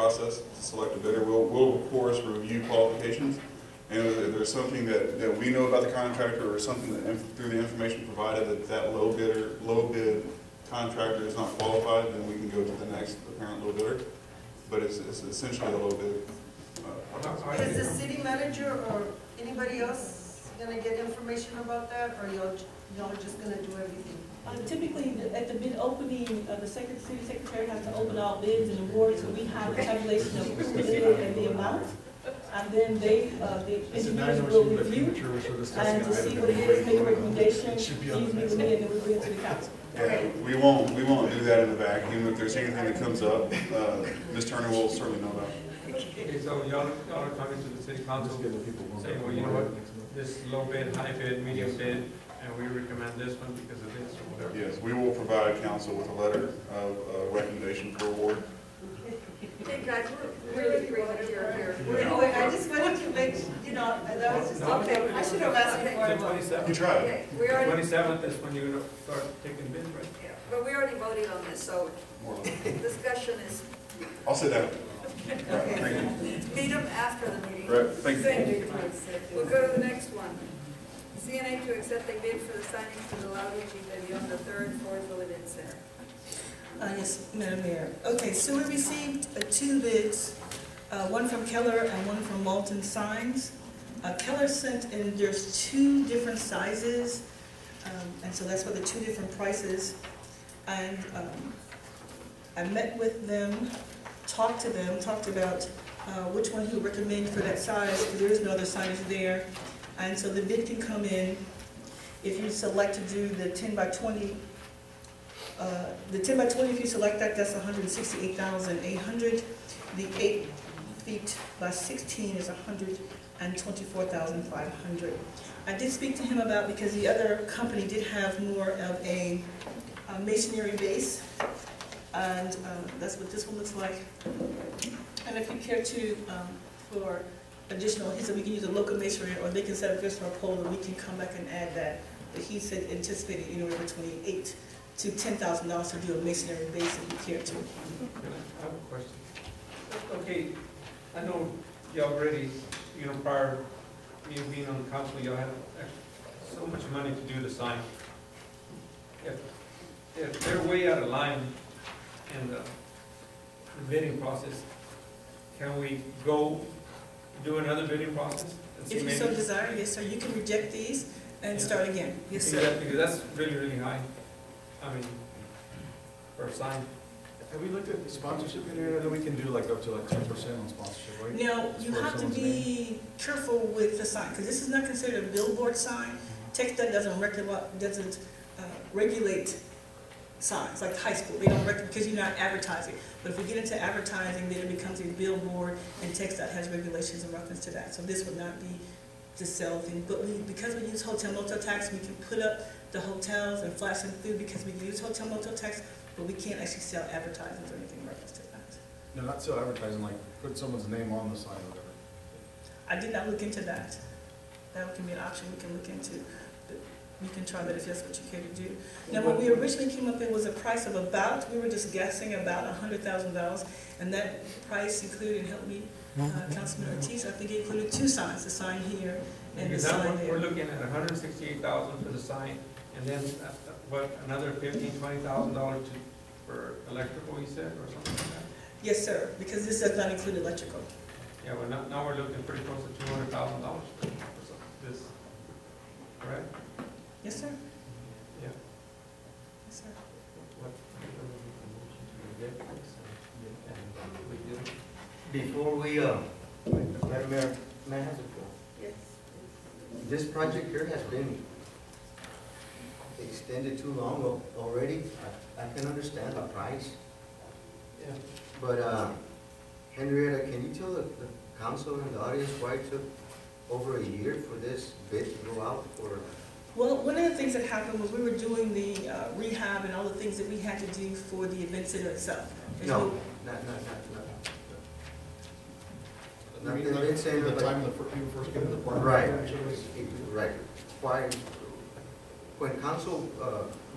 process to select a bidder. We'll of course review qualifications, and if there's something that we know about the contractor or something that through the information provided that low bid contractor is not qualified, then we can go to the next apparent low bidder. But it's essentially a low bid. Is the city manager or anybody else gonna get information about that, or y'all are just gonna do everything? Typically, at the bid opening, the city secretary has to open all bids and awards, so we have a tabulation of who bid and the amount. And then the engineers will review and to see what it is, make a recommendation, usually with me, and then we bring it to the council. Yeah, we won't do that in the back. Even if there's anything that comes up, Ms. Turner will certainly know about it. Okay, so y'all are coming to the city council saying, well, you know what, this low bid, high bid, medium bid, and we recommend this one because of this or whatever. Yes, we will provide council with a letter of recommendation for award. Hey guys, we're really here. Anyway, I just wanted to make, that was just, okay, I should have asked before. You tried. Okay, we already, 27th is when you're going to start taking bids, right? yeah, but we already voted on this, so discussion is, I'll sit down. Right, thank you. meet them after the meeting. Right, thank you. We'll go to the next one. CNA to accept a bid for the signage for the Loud levy on the third Floresville Event Center. Yes, Madam Mayor. Okay, so we received two bids, one from Keller and one from Malton Signs. Keller sent in, there's two different sizes, and so that's why the two different prices. And I met with them, talked about which one he would recommend for that size, because there is no other signage there. And so the bid can come in if you select to do the 10 by 20. The 10 by 20, if you select that, that's $168,800. The 8 feet by 16 is $124,500. I did speak to him about, because the other company did have more of a masonry base, and that's what this one looks like. And if you care to, for additional, he said we can use a local masonry, or they can set up just for a pole, and we can come back and add that. But he said anticipated anywhere between $8,000 to $10,000 to do a masonry base if you care to. I have a question. Okay, I know y'all already, prior to me being on the council, y'all had so much money to do the sign. If they're way out of line in the bidding process, can we go do another bidding process? If you so desire, yes, sir. You can reject these and start again. Yes, sir. Because that's really, really high. I mean, for a sign. Have we looked at the sponsorship in here? I know we can do like up to like 10% on sponsorship, right? Now, you have to be careful with the sign, because this is not considered a billboard sign. TxDOT doesn't regulate signs, like high school. They don't because you're not advertising. But if we get into advertising, then it becomes a billboard, and TxDOT has regulations in reference to that. So this would not be to sell things. But because we use hotel motel tax, we can put up the hotels and flash them through because we use hotel motel tax, but we can't actually sell advertisements or anything in reference to that. No, not sell advertising, like put someone's name on the sign or whatever. I did not look into that. That can be an option we can look into. But you can try that if that's what you care to do. Now, when we originally came up, it was a price of about, we were just guessing about $100,000, and that price included, help me, Councilman Ortiz, I think it included two signs, the sign here and the sign there. We're looking at $168,000 for the sign, and then what, another $15,000, $20,000 for electrical, you said, or something like that? Yes, sir, because this does not include electrical. Yeah, well, now we're looking pretty close to $200,000 for this, correct? Yes, sir. Yeah. Yes, sir. Before we, Madam Mayor, may I have the floor? Yes. This project here has been extended too long already. I can understand the price. Yeah. But, Henrietta, can you tell the council and the audience why it took over a year for this bid to go out for? Well, one of the things that happened was we were doing the rehab and all the things that we had to do for the event center itself. No, not the event center, the time people first get in the park. Right, right. Why, when council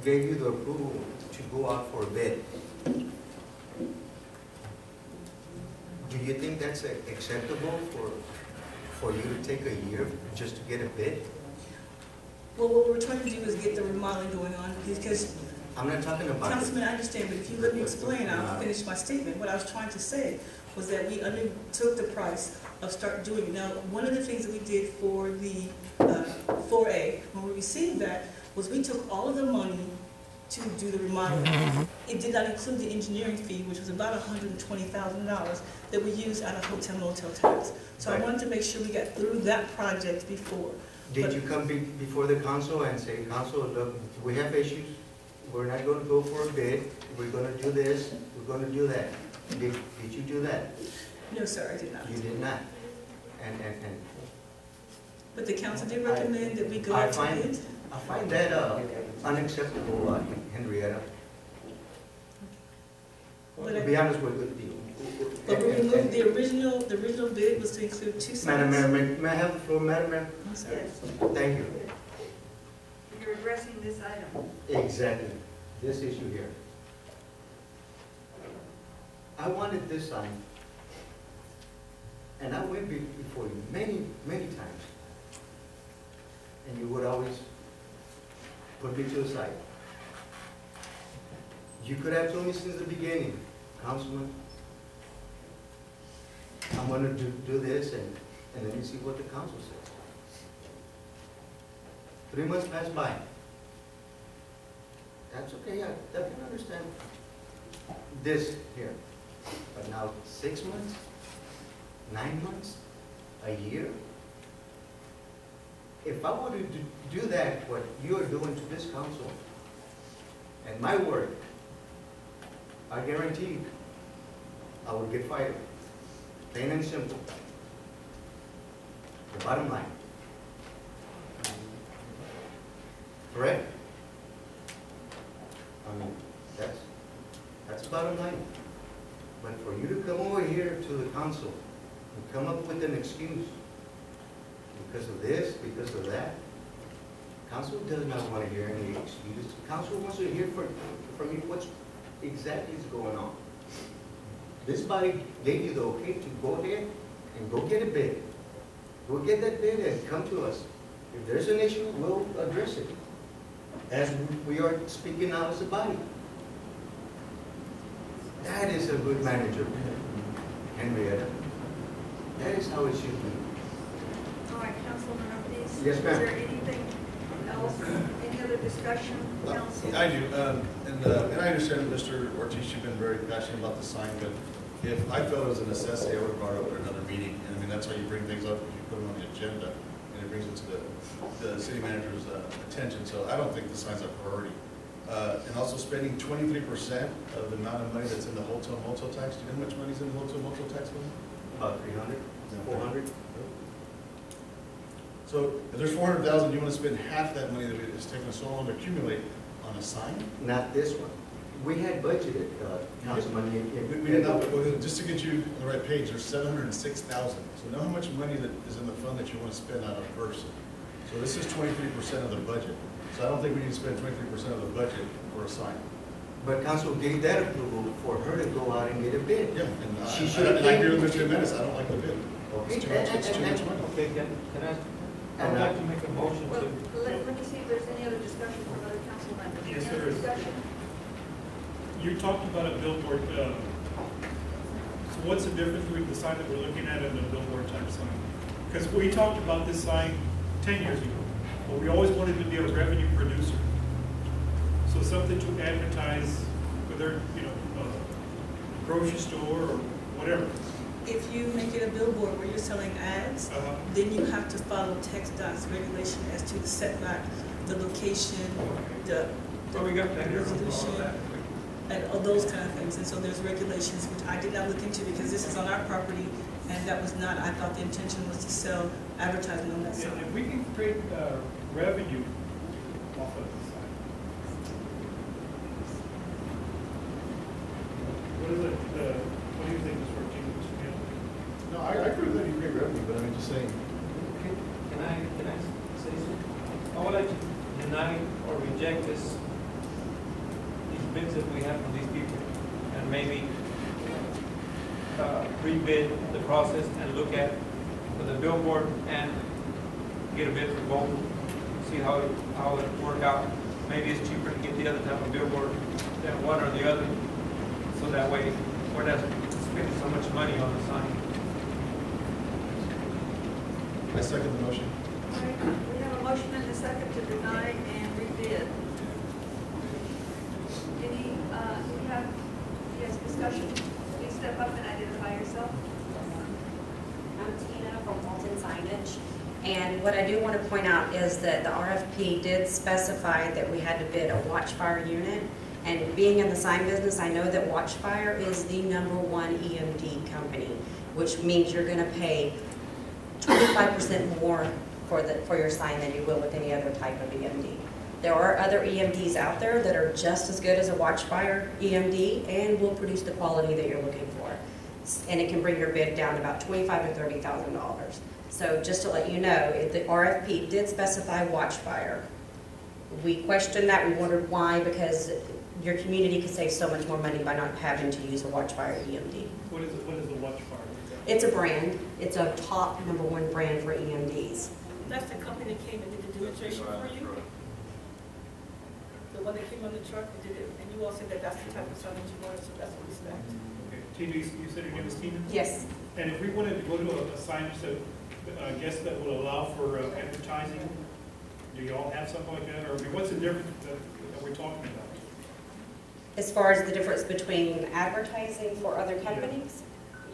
gave you the approval to go out for a bid, Do you think that's acceptable for you to take a year just to get a bid? Well, what we're trying to do is get the remodeling going on, because, I'm not talking about. Councilman, I understand, but if you let me explain, I'll finish my statement. What I was trying to say was that we undertook the price of start doing it. Now, one of the things that we did for the 4A, when we received that, was we took all of the money to do the remodeling. It did not include the engineering fee, which was about $120,000 that we used out of hotel motel tax. So I wanted to make sure we got through that project before. Did you come before the council and say, council, look, we have issues, we're not going to go for a bid, we're going to do this, we're going to do that? Did you do that? No, sir, I did not. You did not. And But the council did recommend that we go out to bid. I find that unacceptable, Henrietta. To be honest with you. But we removed the original bid was to include 2 signs. Madam Mayor, may I have the floor, Madam Mayor? I'm sorry. Thank you. You're addressing this item. Exactly, this issue here. I wanted this sign, and I went before you many, many times, and you would always put me to the side. You could have told me since the beginning, Councilman, I'm going to do this, and then you see what the council says. 3 months passed by. That's okay, I can understand this here. But now 6 months, 9 months, a year? If I were to do that, what you are doing to this council, and my word, I guarantee I would get fired. Plain and simple. The bottom line. Correct? I mean, that's the bottom line. But for you to come over here to the council and come up with an excuse because of this, because of that, council does not want to hear any excuses. Council wants to hear from you what's exactly is going on. This body gave you the okay to go ahead and go get a bid. Go get that bid and come to us. If there's an issue, we'll address it. As we are speaking now as a body. That is a good manager, Henrietta. That is how it should be. All right, Councilman Ortiz. Yes, ma'am. Is there anything else, any other discussion, council? I do, and I understand, Mr. Ortiz, you've been very passionate about the sign, but if I felt it was a necessity, I would have brought it up at another meeting. And I mean, that's how you bring things up, you put them on the agenda, and it brings it to the city manager's attention. So I don't think the sign's a priority. And also spending 23% of the amount of money that's in the hotel motel tax. Do you know how much money's in the hotel motel tax money? About 300, 400. So if there's 400,000, you want to spend half that money that it's taken so long to accumulate on a sign? Not this one. We had budgeted, Councilman. We did not, but just to get you on the right page, there's 706,000. So know how much money that is in the fund that you want to spend on a person. So this is 23% of the budget. So I don't think we need to spend 23% of the budget for a sign. But council gave that approval for her to go out and get a bid. Yeah, and She should have I agree with Mr. Jimenez, I don't like the bid. It's too much, it's too much money. Okay, can I would like to make a motion Well, to, let me see if there's any other discussion from other council members. Yes, Any other there is. discussion? You talked about a billboard, so what's the difference between the sign that we're looking at and the billboard type sign? Because we talked about this sign 10 years ago, but we always wanted to be a revenue producer. So something to advertise, whether, a grocery store or whatever. If you make it a billboard where you're selling ads, then you have to follow text dots regulation as to the setback, the location, the well, we got that here, all resolution, that. and all those kind of things. And so there's regulations, which I did not look into because this is on our property, and that was not, I thought the intention was to sell advertising on that And side. if we can create revenue off of the sign. What is it, what do you think is working, Mr. Campbell? No, I agree with that, you agree revenue, but I'm just saying, Can I say something? I would like to deny or reject these bids that we have from these people, and maybe rebid the process and look at for the billboard and get a bid for both, see how it work out. Maybe it's cheaper to get the other type of billboard than one or the other, so that way we're not spending so much money on the sign. I second the motion. All right, we have a motion and a second to deny and rebid. Yes, discussion? Please step up and identify yourself. I'm Tina from Walton Signage, and what I do want to point out is that the RFP did specify that we had to bid a Watchfire unit, and being in the sign business, I know that Watchfire is the #1 EMD company, which means you're going to pay 25% more for your sign than you will with any other type of EMD. There are other EMDs out there that are just as good as a Watchfire EMD and will produce the quality that you're looking for. And it can bring your bid down about $25,000 to $30,000. So just to let you know, the RFP did specify Watchfire. We questioned that, we wondered why, because your community could save so much more money by not having to use a Watchfire EMD. What is the Watchfire? It's a brand. It's a top #1 brand for EMDs. That's the company that came and did the demonstration for you? The one that came on the truck and did it, and you all said that that's the type of sign that you wanted, so that's what we spent. Okay. Tina, you said your name is Tina? Yes. And if we wanted to go to a signage that, I guess that would allow for advertising, do you all have something like that? Or I mean, what's the difference that we're talking about? As far as the difference between advertising for other companies,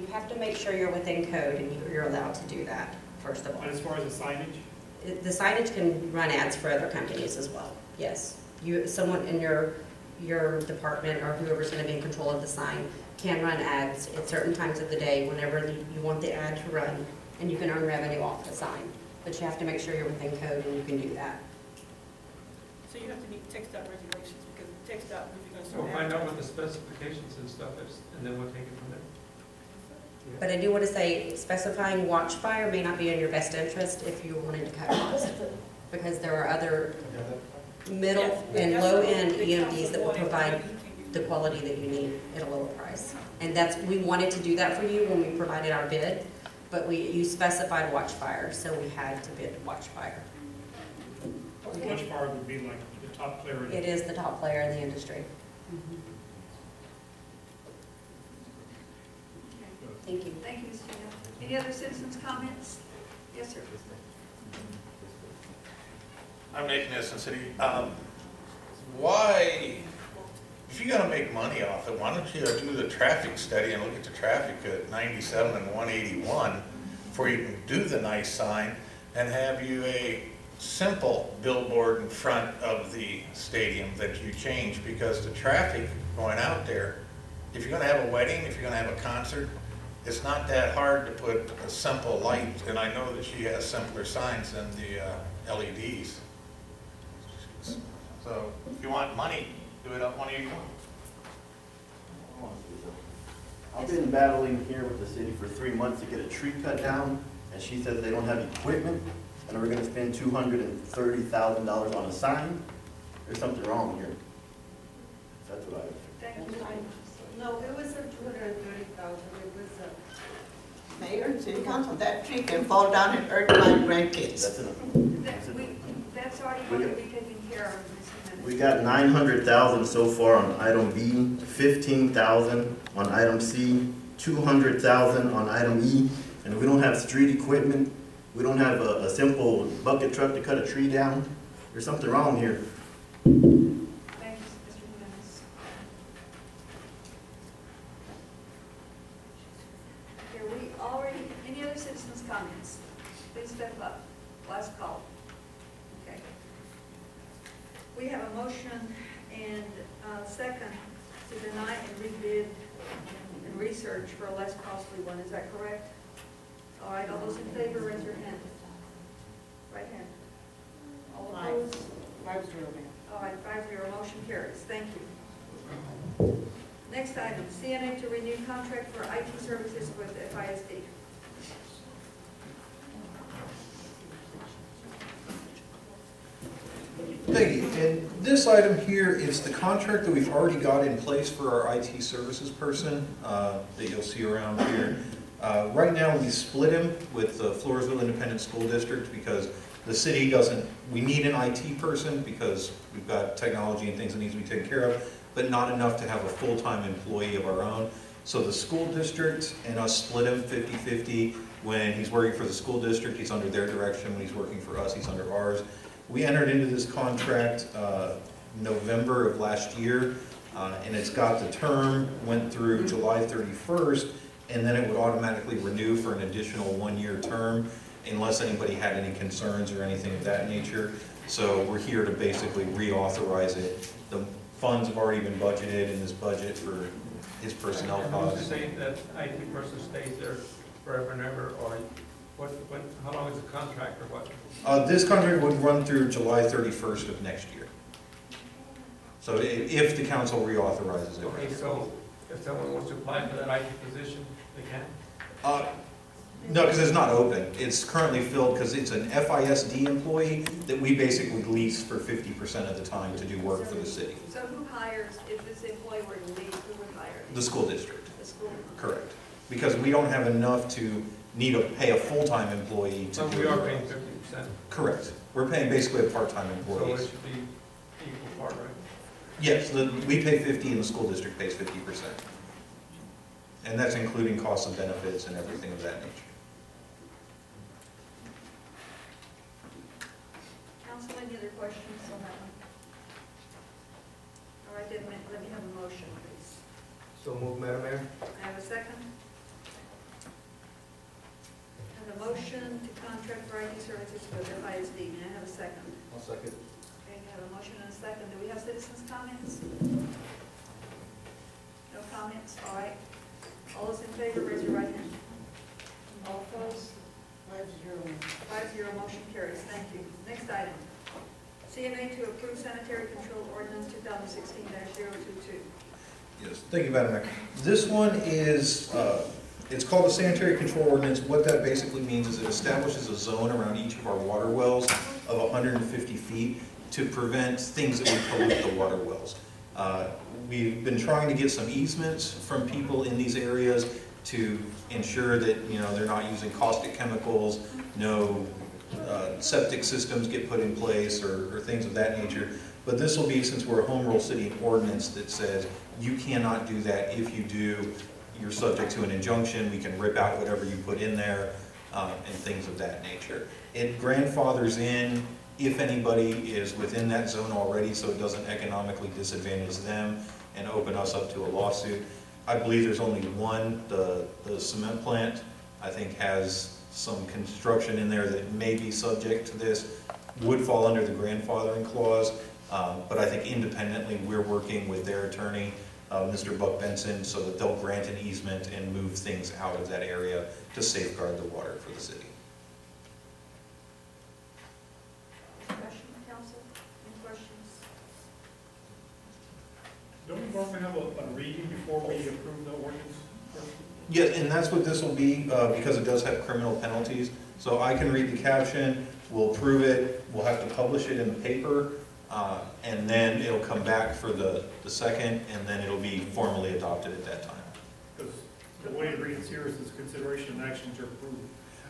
you have to make sure you're within code and you're allowed to do that, first of all. And as far as the signage? The signage can run ads for other companies as well, yes. Someone in your department or whoever's going to be in control of the sign can run ads at certain times of the day whenever you want the ad to run, and you can earn revenue off the sign. But you have to make sure you're within code and you can do that. So you have to meet text dot regulations, because text dot, if you're going to start We'll find out what the advertising. specifications and stuff is, and then we'll take it from there. But I do want to say, specifying Watchfire may not be in your best interest if you're wanting to cut costs, because there are other middle and low-end EMDs that will provide the quality that you need at a lower price. And we wanted to do that for you when we provided our bid, but you specified Watchfire, so we had to bid Watchfire. Watchfire would be like the top player. It is the top player in the industry. Thank you. Thank you, Ms. Tina. Any other citizens' comments? Yes, sir. I'm Nathan Nissen City. Why, if you're gonna make money off it, why don't you do the traffic study and look at the traffic at 97 and 181 before you can do the nice sign, and have you a simple billboard in front of the stadium that you change, because the traffic going out there, if you're gonna have a wedding, if you're gonna have a concert, it's not that hard to put a simple light, and I know that she has simpler signs than the LEDs. So if you want money, do it up 181. I've been battling here with the city for 3 months to get a tree cut down, and she says they don't have equipment, and we're gonna spend $230,000 on a sign. There's something wrong here. That's what I think. Thank you. No, it wasn't 230,000, it was, Mayor, city council, that tree can fall down and hurt my grandkids. That's enough. That's already going to be taken care of, Ms. Jimenez. We got 900,000 so far on item B, 15,000 on item C, 200,000 on item E, and if we don't have street equipment, we don't have a simple bucket truck to cut a tree down, there's something wrong here. Thank you, Mr. Jimenez. Here, we already, any other citizens' comments? Please step up. Last call. Okay. We have a motion and a second to deny and rebid and research for a less costly one. Is that correct? All right, all those in favor, raise your hand. Right hand. All opposed? 5-0, ma'am. All right, 5-0, motion carries. Thank you. Next item, CNA to renew contract for IT services with FISD. Thank you. And this item here is the contract that we've already got in place for our IT services person that you'll see around here. Right now, we split him with the Floresville Independent School District because the city doesn't, we need an IT person because we've got technology and things that need to be taken care of, but not enough to have a full-time employee of our own. So the school district and us split him 50-50. When he's working for the school district, he's under their direction. When he's working for us, he's under ours. We entered into this contract November of last year, and it's got the term, went through July 31st, and then it would automatically renew for an additional one-year term unless anybody had any concerns or anything of that nature. So we're here to basically reauthorize it. The funds have already been budgeted in this budget for his personnel costs. Who's saying that IT person stays there forever and ever, or how long is the contract or what? This contract would run through July 31st of next year. So if the council reauthorizes it. Okay, so if someone wants to apply for that IT position, they can? No, because it's not open. It's currently filled because it's an FISD employee that we basically lease for 50% of the time to do work for the city. So who hires, if this employee were to leave, who would hire? The school district. The school? Correct. Because we don't have enough to pay a full-time employee to So do we are it. paying 50%. Correct. We're paying basically a part-time So employee. it should be equal part, right? Yes, we pay 50 and the school district pays 50%. And that's including costs and benefits and everything of that nature. Council, any other questions on that one? All right, then let me have a motion, please. So move, Madam Mayor. I have a second. I have a motion to contract for IT services for the FISD. May I have a second? I'll second. Okay, we have a motion and a second. Do we have citizens' comments? No comments? All right. All those in favor, raise your right hand. All opposed? 5-0, motion carries. Thank you. Next item. CNA to approve sanitary control ordinance 2016-022. Yes, thank you, Madam Mayor. This one is, it's called the sanitary control ordinance. What that basically means is it establishes a zone around each of our water wells of 150 feet to prevent things that would pollute the water wells. We've been trying to get some easements from people in these areas to ensure that, they're not using caustic chemicals, no septic systems get put in place or things of that nature. But this will be, since we're a home rule city, an ordinance that says you cannot do that. If you do, you're subject to an injunction. We can rip out whatever you put in there and things of that nature. It grandfathers in if anybody is within that zone already, so it doesn't economically disadvantage them and open us up to a lawsuit. I believe there's only one, the cement plant, I think has some construction in there that may be subject to this, would fall under the grandfathering clause, but I think independently we're working with their attorney, Mr. Buck Benson, so that they'll grant an easement and move things out of that area to safeguard the water for the city. Question, council? Any questions? Don't we normally have a reading before we approve the ordinance? Yeah, and that's what this will be, because it does have criminal penalties. So I can read the caption, we'll approve it, we'll have to publish it in the paper, and then it'll come back for the second, and then it'll be formally adopted at that time. Because the way it reads here is consideration and action to approve.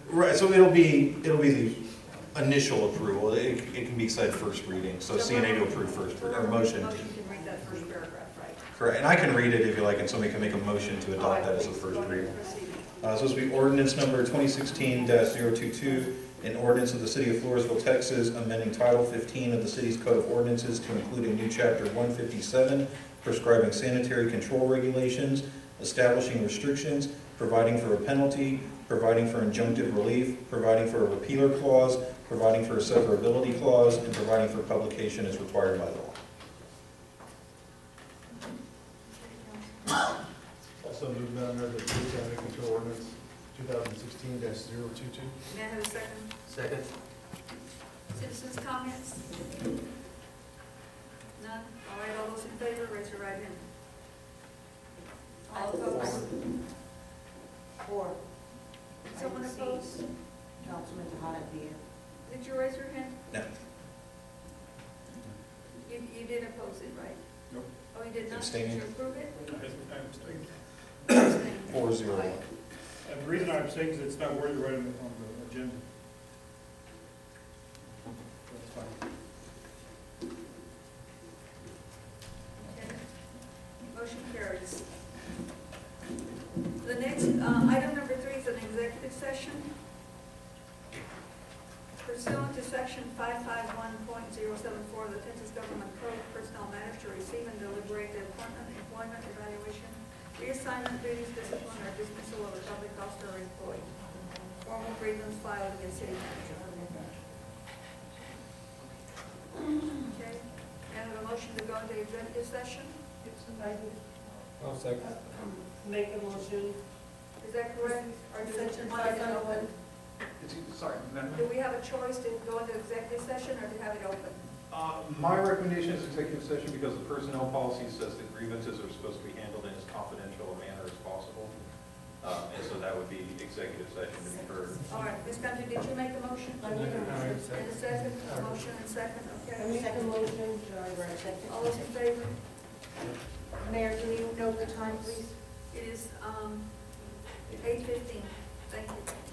Right, so it'll be the initial approval. It can be said first reading, so CNA to approve first, or motion. Motion can read that first paragraph, right? Correct, and I can read it if you like, and somebody can make a motion to adopt that as a first reading. So this will be ordinance number 2016-022, an ordinance of the City of Floresville, Texas, amending Title 15 of the city's Code of Ordinances to include a new Chapter 157, prescribing sanitary control regulations, establishing restrictions, providing for a penalty, providing for injunctive relief, providing for a repealer clause, providing for a severability clause, and providing for publication as required by law. Also move, Madam Mayor, the sanitary control ordinance 2016-022. May I have a second? Second. Citizens' comments? None? All right, all those in favor, raise your right hand. All opposed? 4. Someone opposed? Councilman Tahada Dia. Did you raise your hand? No. oppose it, right? Nope. Oh, you did not? Abstaining. Did you approve it? I abstain. Abstain. 4-0. And the reason I abstain is it's not worthy right on the agenda. That's fine. Okay. Motion carries. The next, item number 3 is an executive session. Pursuant to section 551.074 of the Texas Government Code, personnel matters to receive and deliberate the appointment, employment, evaluation, reassignment, duties, discipline, or dismissal of a public officer or employee. Formal grievance filed against city manager. Okay, and a motion to go into executive session? I'll second. Make a motion. Is that correct? Or do Section you want it 551. open? Sorry, Do we have a choice to go into executive session or to have it open? My recommendation is executive session because the personnel policy says that grievances are supposed to be handled in as confidential a manner as possible. And so that would be executive session to be heard. All right, Ms. Country, did you make the motion? I make a motion. And a second, a motion and second, I make okay. a motion, second. All those in favor? Mayor, can you note the time, please? It is 8:15. Thank you.